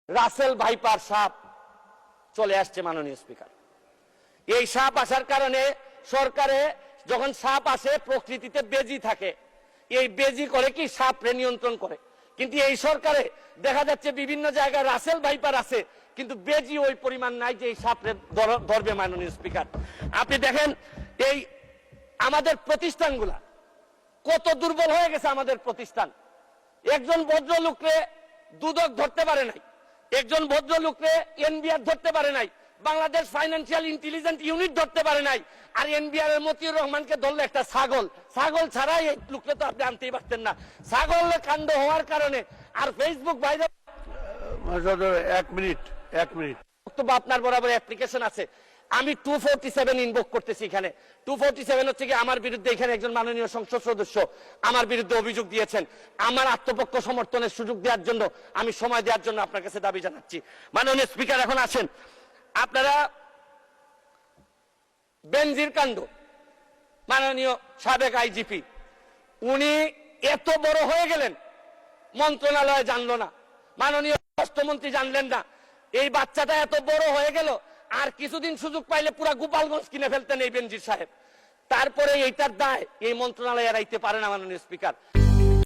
Russell viper সাপ চলে আসছে মাননীয় স্পিকার। এই সাপ আসার কারণে সরকারে যখন সাপ আসে প্রকৃতিতে বেজি থাকে, এই বেজি করে কি সাপরে নিয়ন্ত্রণ করে, কিন্তু এই সরকারে দেখা যাচ্ছে বিভিন্ন জায়গায় রাসেল ভাইপার আছে কিন্তু বেজি ওই পরিমাণ নাই যে এই সাপরে ধরবে। মাননীয় স্পিকার, আপনি দেখেন এই আমাদের প্রতিষ্ঠানগুলা কত দুর্বল হয়ে গেছে। আমাদের প্রতিষ্ঠান একজন ভদ্রলোককে দুদক ধরতে পারে নাই, একজন ভদ্রলোককে এনবিআর ধরতে পারে নাই, বাংলাদেশ ফাইন্যান্সিয়াল ইন্টেলিজেন্স ইউনিট ধরতে পারে নাই, আর এনবিআর এর মতিউর রহমানকে ধরলে একটা ছাগল ছাড়াই এই লোককে তো আপনি আনতেই পারতেন না। ছাগল কাণ্ড হওয়ার কারণে আর ফেসবুক বাইরে 1 মিনিট বক্তব্য আপনার বরাবর অ্যাপ্লিকেশন আছে। আমি 247 ইনভোক করতেছি। এখানে 247 হচ্ছে কি আমার বিরুদ্ধে এখানে একজন মাননীয় সংসদ সদস্য আমার বিরুদ্ধে অভিযোগ দিয়েছেন। আমার আত্মপক্ষ সমর্থনের সুযোগ দেওয়ার জন্য, আমি সময় দেওয়ার জন্য আপনার কাছে দাবি জানাচ্ছি। মাননীয় স্পিকার, এখন আসেন আপনারা বেনজির কাণ্ড, মাননীয় সাবেক আইজিপি উনি এত বড় হয়ে গেলেন, মন্ত্রণালয় জানলো না, মাননীয় স্বরাষ্ট্রমন্ত্রী জানলেন না। এই বাচ্চাটা এত বড় হয়ে গেল, আর কিছুদিন সুযোগ পাইলে পুরা গোপালগঞ্জ কিনে ফেলতেন এই বেনজির সাহেব। তারপরে এইটার দায় এই মন্ত্রণালয় এড়াইতে পারে না মাননীয় স্পিকার।